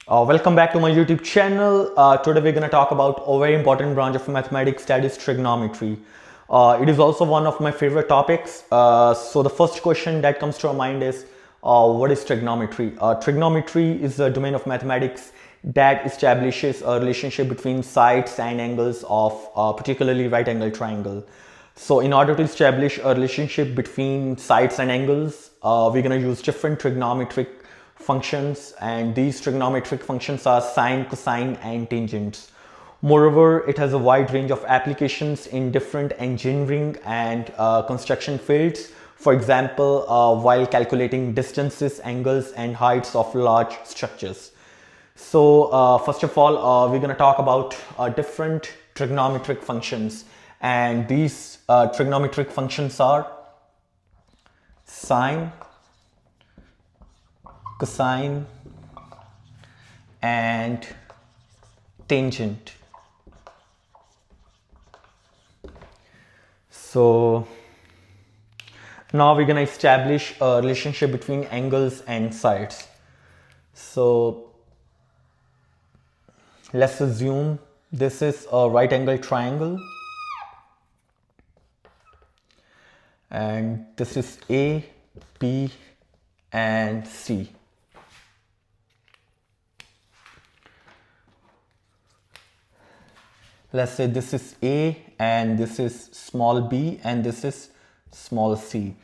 Welcome back to my YouTube channel. Today we're going to talk about a very important branch of mathematics, that is trigonometry. It is also one of my favorite topics. So the first question that comes to our mind is, what is trigonometry? Trigonometry is a domain of mathematics that establishes a relationship between sides and angles of particularly right angle triangle. So in order to establish a relationship between sides and angles, we're going to use different trigonometric functions, and these trigonometric functions are sine, cosine and tangents. Moreover, it has a wide range of applications in different engineering and construction fields. For example, while calculating distances, angles and heights of large structures. So first of all, we're going to talk about different trigonometric functions, and these trigonometric functions are sine, cosine and tangent. So now we're going to establish a relationship between angles and sides. So let's assume this is a right angle triangle and this is A, B and C. Let's say this is A and this is small b and this is small c,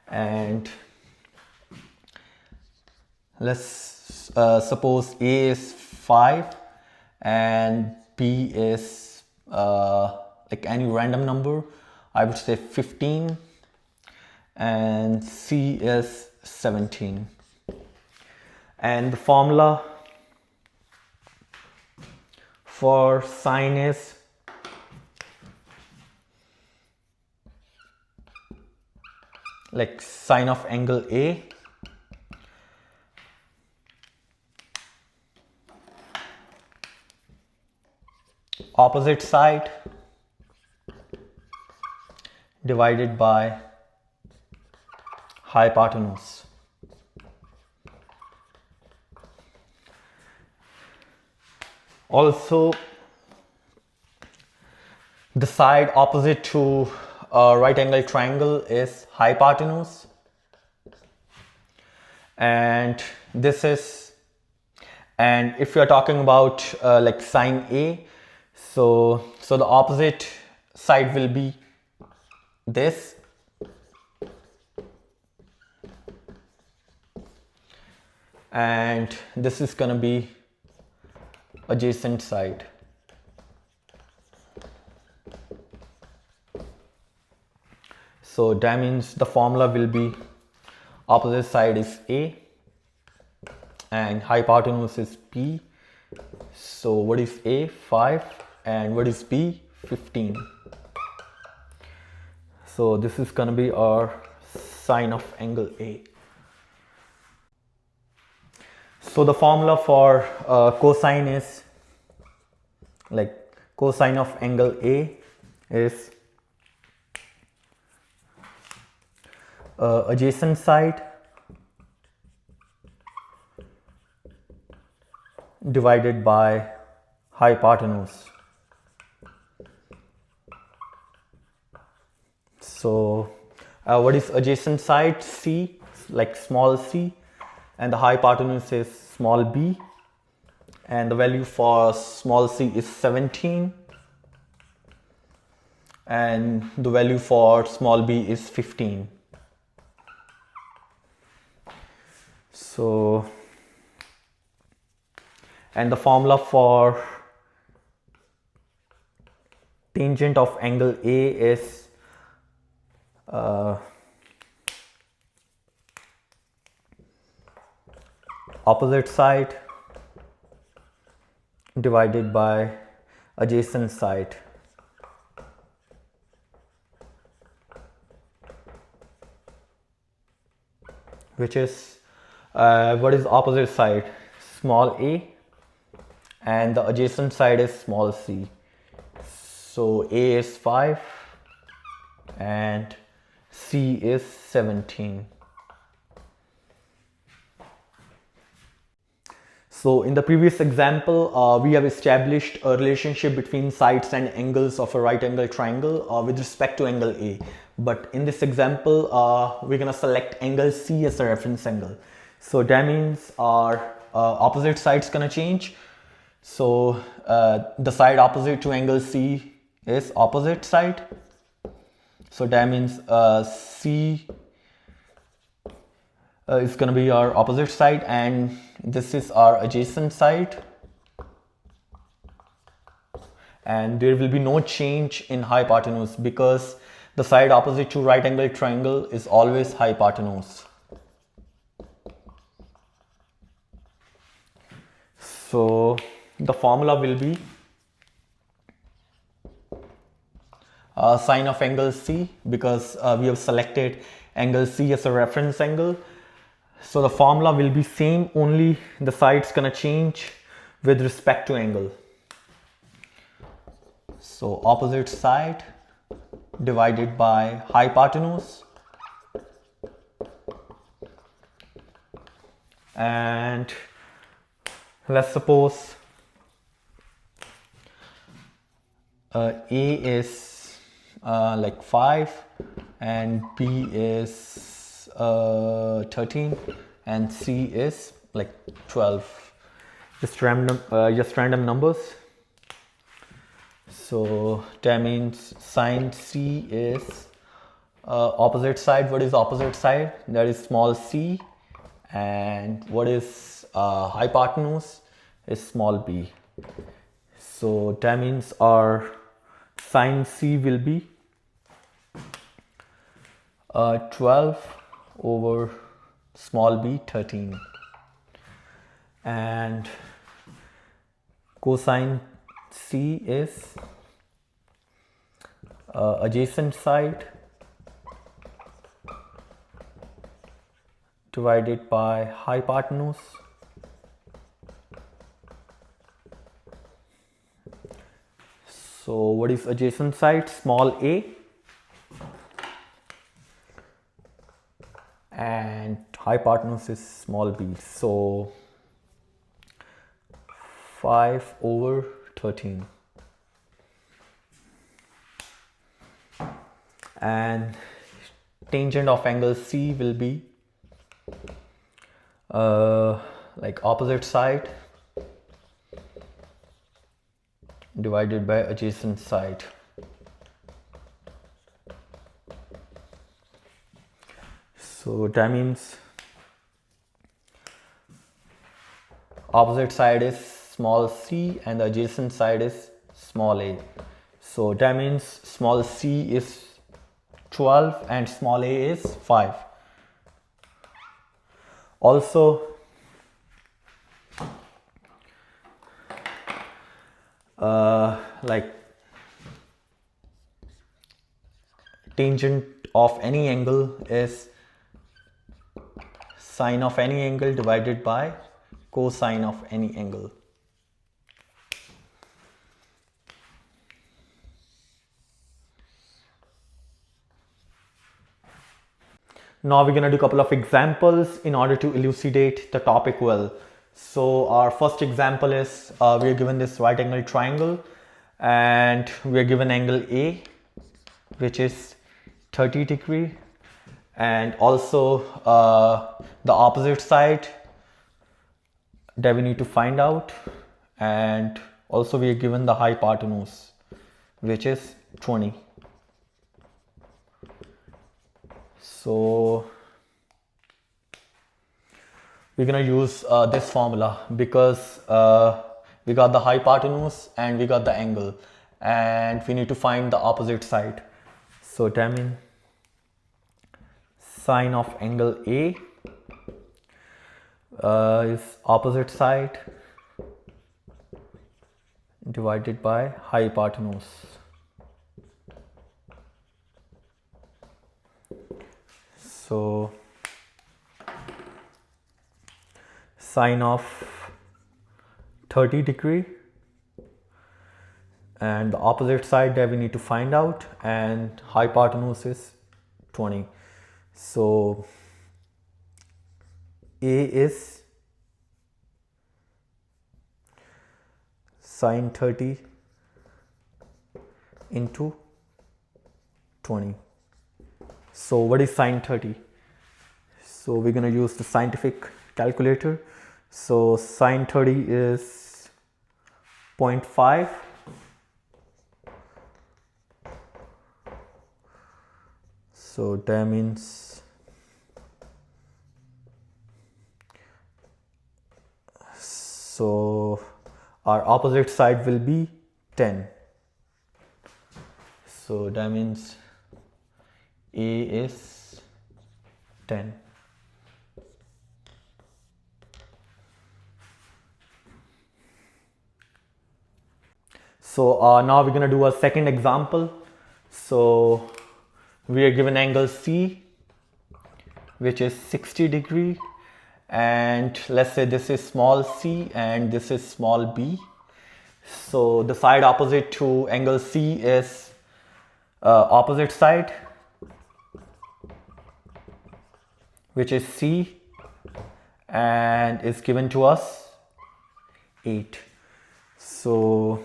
and let's suppose A is 5 and B is like any random number. I would say 15 and C is 17. And the formula for sine is like sine of angle A opposite side divided by hypotenuse. Also, the side opposite to a right angle triangle is hypotenuse, and this is, and if you are talking about like sine A, so the opposite side will be this, and this is gonna be adjacent side. So that means the formula will be opposite side is A and hypotenuse is B. So what is A? 5, and what is B? 15. So this is gonna be our sine of angle A. So the formula for cosine is, like cosine of angle A is adjacent side divided by hypotenuse. So what is adjacent side? C, like small c, and the hypotenuse is small b, and the value for small c is 17 and the value for small b is 15. So, and the formula for tangent of angle A is opposite side divided by adjacent side. Which is what is opposite side? Small a, and the adjacent side is small c. So A is 5 and C is 17. So in the previous example, we have established a relationship between sides and angles of a right angle triangle with respect to angle A. But in this example, we're going to select angle C as a reference angle. So that means our opposite side's going to change. So the side opposite to angle C is opposite side. So that means C is going to be our opposite side, and this is our adjacent side, and there will be no change in hypotenuse because the side opposite to right angle triangle is always hypotenuse. So the formula will be sine of angle C, because we have selected angle C as a reference angle. So the formula will be same, only the side's gonna change with respect to angle. So opposite side divided by hypotenuse, and let's suppose A is like 5 and B is 13 and C is like 12. Just random numbers. So that means sine C is opposite side. What is opposite side? That is small c. And what is hypotenuse? Is small b. So that means our sine C will be 12 over small b 13, and cosine C is adjacent side divided by hypotenuse. So what is adjacent side? Small a, and hypotenuse is small b. So 5 over 13. And tangent of angle C will be like opposite side divided by adjacent side. So that means opposite side is small c and the adjacent side is small a. So that means small c is 12 and small a is 5. Also, like tangent of any angle is sine of any angle divided by cosine of any angle. Now we're going to do a couple of examples in order to elucidate the topic well. So our first example is we are given this right angle triangle and we are given angle A, which is 30 degree, and also the opposite side that we need to find out, and also we are given the hypotenuse, which is 20. So we're gonna use this formula because we got the hypotenuse and we got the angle, and we need to find the opposite side. So that means sine of angle A is opposite side divided by hypotenuse. So sine of 30 degree and the opposite side that we need to find out, and hypotenuse is 20. So A is sine 30 into 20. So what is sine 30? So we're going to use the scientific calculator. So sine 30 is 0.5. So that means our opposite side will be 10. So that means A is 10. So now we're going to do a second example. So we are given angle C, which is 60 degree, and let's say this is small c and this is small b. So the side opposite to angle C is opposite side, which is C, and is given to us 8. So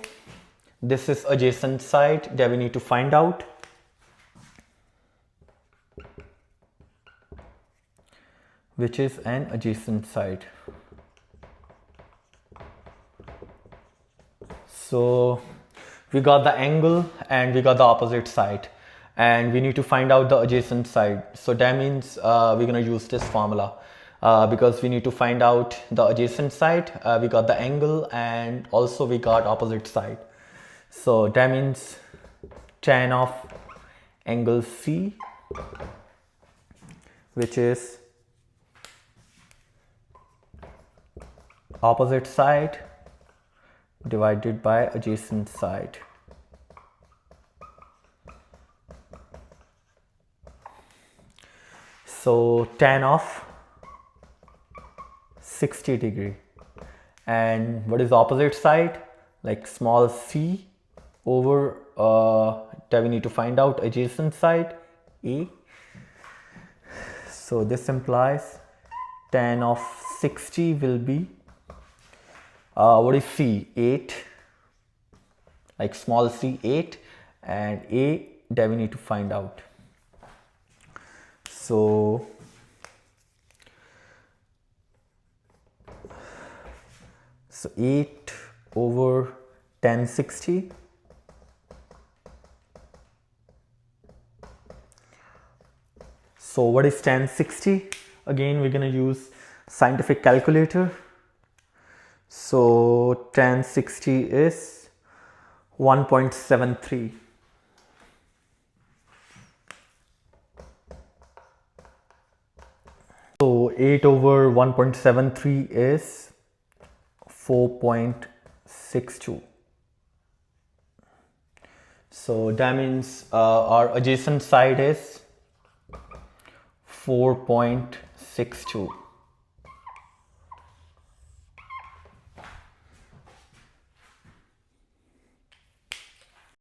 this is adjacent side that we need to find out. Which is an adjacent side. So we got the angle and we got the opposite side, and we need to find out the adjacent side. So that means we're going to use this formula because we need to find out the adjacent side. We got the angle and also we got opposite side. So that means tan of angle C, which is opposite side divided by adjacent side. So tan of 60 degree, and what is opposite side? Like small c over that we need to find out adjacent side, A. So this implies tan of 60 will be what is C? 8, like small c 8, and A that we need to find out. So so 8 over tan 60 . So what is tan 60? Again, we're going to use scientific calculator. So tan 60 is 1.73. So 8 over 1.73 is 4.62. So that means our adjacent side is 4.62.